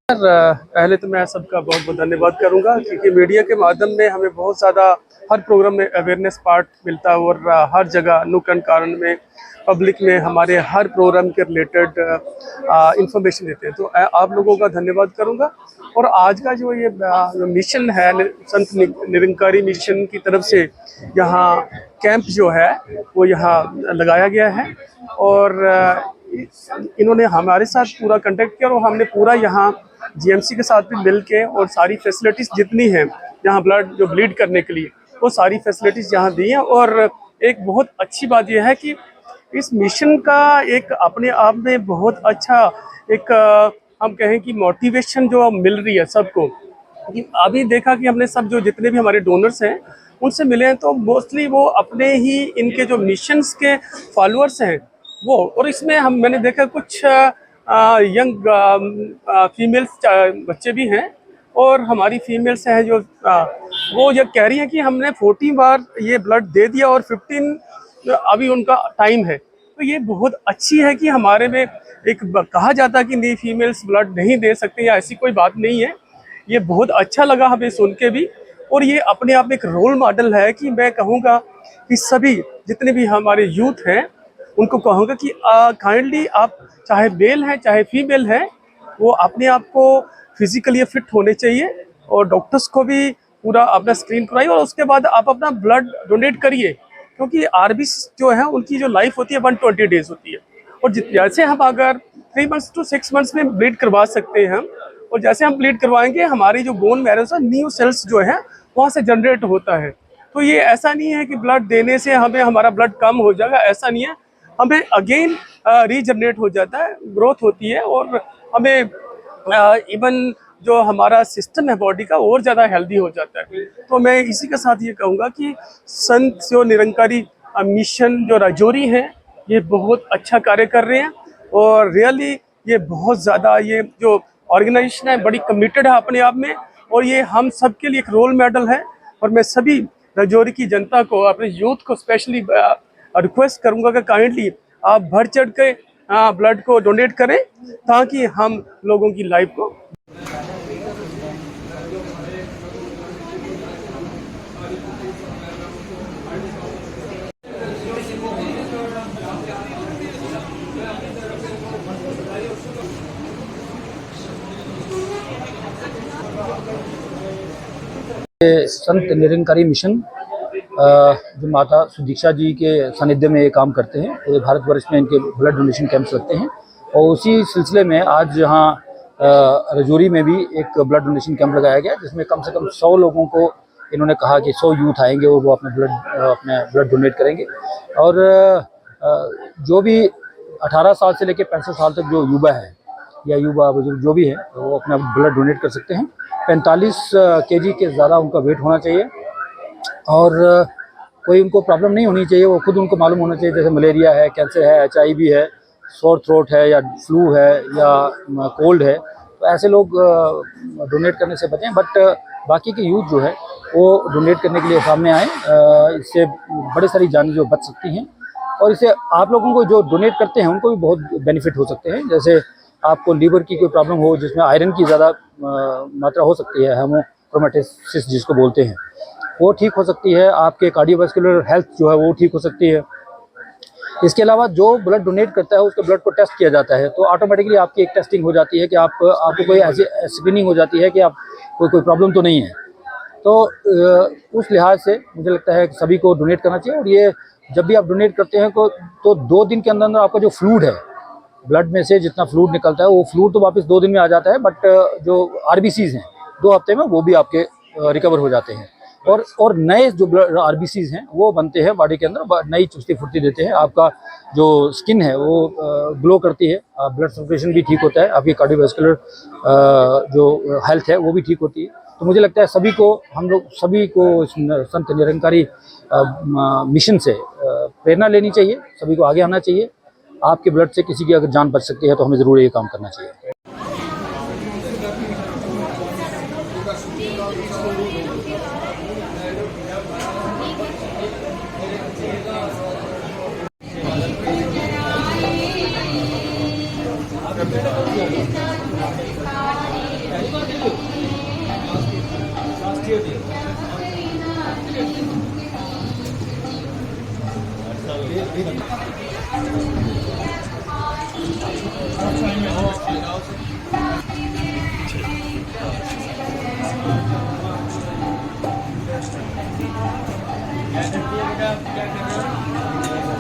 पहले तो मैं सबका बहुत बहुत धन्यवाद करूंगा, क्योंकि मीडिया के माध्यम में हमें बहुत ज़्यादा हर प्रोग्राम में अवेयरनेस पार्ट मिलता है और हर जगह नुक्कड़ कारण में पब्लिक में हमारे हर प्रोग्राम के रिलेटेड इंफॉर्मेशन देते हैं। तो आप लोगों का धन्यवाद करूंगा। और आज का जो ये मिशन है, संत निरंकारी मिशन की तरफ से यहाँ कैंप जो है वो यहाँ लगाया गया है, और इन्होंने हमारे साथ पूरा कांटेक्ट किया और हमने पूरा यहाँ जीएमसी के साथ भी मिल के और सारी फैसिलिटीज़ जितनी हैं यहाँ ब्लड जो ब्लीड करने के लिए वो सारी फैसिलिटीज़ यहाँ दी हैं। और एक बहुत अच्छी बात यह है कि इस मिशन का एक अपने आप में बहुत अच्छा एक हम कहें कि मोटिवेशन जो मिल रही है सबको। अभी देखा कि हमने सब जो जितने भी हमारे डोनर्स हैं उनसे मिले हैं, तो मोस्टली वो अपने ही इनके जो मिशंस के फॉलोअर्स हैं वो। और इसमें मैंने देखा कुछ यंग फीमेल्स बच्चे भी हैं, और हमारी फीमेल्स हैं जो वो ये कह रही हैं कि हमने 40 बार ये ब्लड दे दिया और 15 अभी उनका टाइम है। तो ये बहुत अच्छी है कि हमारे में एक कहा जाता है कि नहीं फीमेल्स ब्लड नहीं दे सकते या ऐसी कोई बात नहीं है। ये बहुत अच्छा लगा हमें सुन के भी, और ये अपने आप में एक रोल मॉडल है कि मैं कहूँगा कि सभी जितने भी हमारे यूथ हैं उनको कहूँगा कि काइंडली आप चाहे मेल हैं चाहे फीमेल हैं वो अपने आप को फिजिकली फिट होने चाहिए, और डॉक्टर्स को भी पूरा अपना स्क्रीन कराइए और उसके बाद आप अपना ब्लड डोनेट करिए, क्योंकि आरबीसी जो है उनकी जो लाइफ होती है 120 डेज होती है। और जैसे हम अगर 3 मंथ्स to 6 मंथ्स में ब्लीड करवा सकते हैं हम, और जैसे हम ब्लीड करवाएंगे हमारी जो बोन मैरो से न्यू सेल्स जो है वहाँ से जनरेट होता है। तो ये ऐसा नहीं है कि ब्लड देने से हमें हमारा ब्लड कम हो जाएगा, ऐसा नहीं है। हमें अगेन रीजनरेट हो जाता है, ग्रोथ होती है, और हमें इवन जो हमारा सिस्टम है बॉडी का और ज़्यादा हेल्दी हो जाता है। तो मैं इसी के साथ ये कहूँगा कि संत जो निरंकारी मिशन जो राजौरी हैं ये बहुत अच्छा कार्य कर रहे हैं, और रियली ये बहुत ज़्यादा ये जो ऑर्गेनाइजेशन है बड़ी कमिटेड है अपने आप में, और ये हम सब के लिए एक रोल मॉडल है। और मैं सभी राजौरी की जनता को, अपने यूथ को स्पेशली रिक्वेस्ट करूँगा कि काइंडली आप बढ़ चढ़ के ब्लड को डोनेट करें, ताकि हम लोगों की लाइफ को संत निरंकारी मिशन जो माता सुदीक्षा जी के सानिध्य में ये काम करते हैं, पूरे भारतवर्ष में इनके ब्लड डोनेशन कैंप्स लगते हैं। और उसी सिलसिले में आज यहाँ राजौरी में भी एक ब्लड डोनेशन कैंप लगाया गया, जिसमें कम से कम 100 लोगों को इन्होंने कहा कि 100 यूथ आएंगे और वो अपने ब्लड डोनेट करेंगे। और जो भी 18 साल से लेकर 65 साल तक जो युवा है या युवा बुजुर्ग जो भी है वो अपना ब्लड डोनेट कर सकते हैं। 45 केजी के ज़्यादा उनका वेट होना चाहिए, और कोई उनको प्रॉब्लम नहीं होनी चाहिए, वो खुद उनको मालूम होना चाहिए, जैसे मलेरिया है, कैंसर है, HIV है, सोर थ्रोट है, या फ्लू है, या कोल्ड है। तो ऐसे लोग डोनेट करने से बचें। बट बाकी के यूथ जो है वो डोनेट करने के लिए सामने आए, इससे बड़े सारी जानें जो बच सकती हैं, और इससे आप लोगों को जो डोनेट करते हैं उनको भी बहुत बेनिफिट हो सकते हैं। जैसे आपको लीवर की कोई प्रॉब्लम हो जिसमें आयरन की ज़्यादा मात्रा हो सकती है, हेमोक्रोमेटोसिस जिसको बोलते हैं, वो ठीक हो सकती है। आपके कार्डियोवास्कुलर हेल्थ जो है वो ठीक हो सकती है। इसके अलावा जो ब्लड डोनेट करता है उसके ब्लड को टेस्ट किया जाता है, तो ऑटोमेटिकली आपकी एक टेस्टिंग हो जाती है कि आपको कोई ऐसी स्क्रीनिंग हो जाती है कि आप कोई प्रॉब्लम तो नहीं है। तो उस लिहाज से मुझे लगता है कि सभी को डोनेट करना चाहिए। और ये जब भी आप डोनेट करते हैं तो 2 दिन के अंदर अंदर आपका जो फ्लूइड है, ब्लड में से जितना फ्लूइड निकलता है वो फ्लूइड तो वापस 2 दिन में आ जाता है, बट जो आरबीसीज हैं 2 हफ्ते में वो भी आपके रिकवर हो जाते हैं। और नए जो RBCs हैं वो बनते हैं बॉडी के अंदर, नई चुस्ती फुर्ती देते हैं, आपका जो स्किन है वो ग्लो करती है, ब्लड सर्कुलेशन भी ठीक होता है, आपकी कार्डियोवैस्कुलर जो हेल्थ है वो भी ठीक होती है। तो मुझे लगता है हम लोग सभी को इस संत निरंकारी मिशन से प्रेरणा लेनी चाहिए, सभी को आगे आना चाहिए। आपके ब्लड से किसी की अगर जान बच सकती है तो हमें ज़रूर ये काम करना चाहिए। क्या कर रहे हो?